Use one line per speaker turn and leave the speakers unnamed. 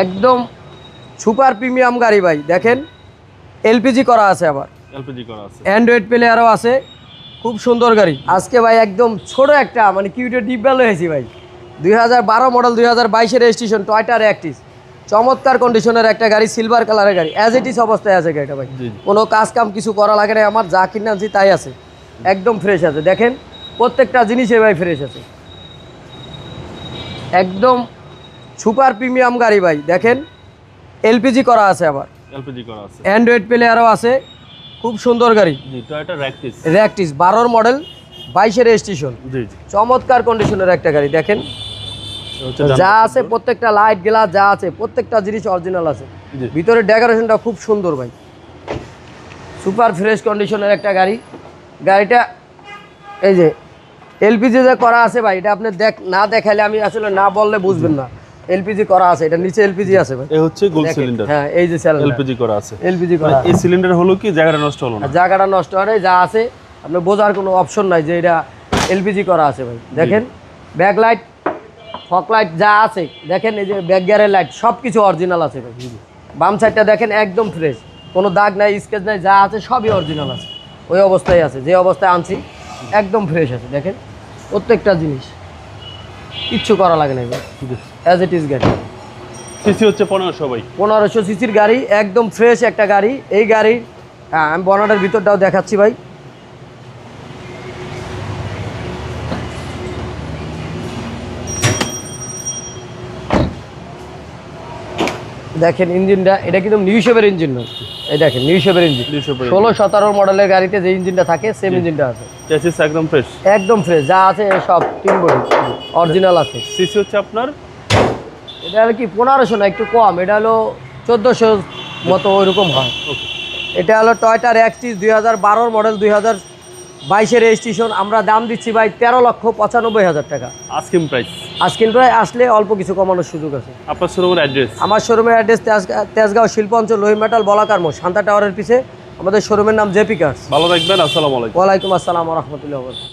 একদম super premium গাড়ি ভাই, দেখেন এলপিজি করা আছে, আবার
এলপিজি করা আছে,
অ্যান্ড্রয়েড প্লেয়ারও আছে, খুব সুন্দর গাড়ি। আজকে ভাই একদম ছোট একটা মানে কিউটের ডিব্বা লয়েছি ভাই, 2012 মডেল 2022 রেজিস্ট্রেশন টয়টা র্যাকটিস, চমৎকার কন্ডিশনের একটা গাড়ি, সিলভার কালারের গাড়ি, অ্যাজ ইট ইজ অবস্থায় আছে গাড়িটা ভাই, কোনো কাজ কাম কিছু করা লাগে না, আমার যা কিনে আনছি তাই আছে, একদম ফ্রেশ আছে। দেখেন প্রত্যেকটা জিনিসই ভাই ফ্রেশ আছে, একদম সুপার প্রিমিয়াম গাড়ি ভাই, দেখেন এলপিজি করা আছে, আবার
এলপিজি করা আছে,
অ্যান্ড্রয়েড প্লেয়ারও আছে, খুব সুন্দর গাড়ি।
জি Toyota Ractis,
Ractis 12 model 22 registration,
জি জি
চমৎকার কন্ডিশনের একটা গাড়ি। দেখেন যা আছে প্রত্যেকটা লাইট গ্লাস যা আছে প্রত্যেকটা জিনিস অরিজিনাল আছে, ভিতরে ডেকোরেশনটা খুব সুন্দর ভাই, সুপার ফ্রেশ কন্ডিশনের একটা গাড়ি। গাড়িটা এই যে এলপিজি যে করা আছে ভাই, এটা আপনি না দেখাইলে আমি আসলে না বললে বুঝবেন না, এলপিজি করা আছে, এটা নিচে এলপিজি আছে ভাই,
এই হচ্ছে গোল সিলিন্ডার,
হ্যাঁ এই যে
এলপিজি করা আছে,
এলপিজি করা।
এই সিলিন্ডার হলো কি জায়গাটা নষ্ট হলো না,
জায়গাটা নষ্ট হয় না, যা আছে আপনি বোঝার কোনো অপশন নাই যে এটা এলপিজি করা আছে ভাই। দেখেন ব্যাক লাইট ফক লাইট যা আছে, দেখেন এই যে ব্যাক গিয়ারের লাইট সব কিছু অরিজিনাল আছে ভাই। বাম সাইডটা দেখেন একদম ফ্রেশ, কোনো দাগ নাই স্কেচ নাই, যা আছে সবই অরিজিনাল আছে, ওই অবস্থায় আছে যে অবস্থায় আনছি, একদম ফ্রেশ আছে। দেখেন প্রত্যেকটা জিনিস কিচ্ছু করা লাগে না ভাই, অ্যাজ ইট ইজ গাড়ি।
সিসি হচ্ছে 1500 ভাই,
1500 সিসির গাড়ি, একদম ফ্রেশ একটা গাড়ি। এই গাড়ির আমি বনাটের ভিতরটাও দেখাচ্ছি ভাই, দেখেন ইঞ্জিনটা, এটা কিন্তু নিউ শেপের ইঞ্জিন নয়, এই দেখেন নিউ শেপের ইঞ্জিন, 16-17 মডেলের গাড়িতে যে ইঞ্জিনটা থাকে সেম ইঞ্জিনটা আছে,
চেসিস একদম ফ্রেশ,
একদম ফ্রেশ যা আছে সব 3 বডি অরিজিনাল আছে।
সিসি হচ্ছে আপনার
এটা হলো কি 1500 না, একটু কম, এটা হলো 1400 মতো ওইরকম হয়। এটা হলো টয়োটা র্যাকটিস 2012 মডেল 2022 রেজিস্ট্রেশন, আমরা দাম দিচ্ছি ভাই 13,95,000 টাকা
আস্কিং প্রাইস।
আজকের প্রায় আসলে অল্প কিছু কমানোর সুযোগ আছে।
আপনার শোরুমের অ্যাড্রেস?
আমার শোরুমের অ্যাড্রেস তেজগাঁও শিল্প অঞ্চল, লোহি মেটাল, বলাকার মোড়, শান্তা টাওয়ারের পিছে আমাদের শোরুমের নাম জেপি কার্স।
ভালো থাকবেন, আসসালামু আলাইকুম।
ওয়ালাইকুম আসসালাম ওয়া রাহমাতুল্লাহি ওয়া বারাকাতুহু।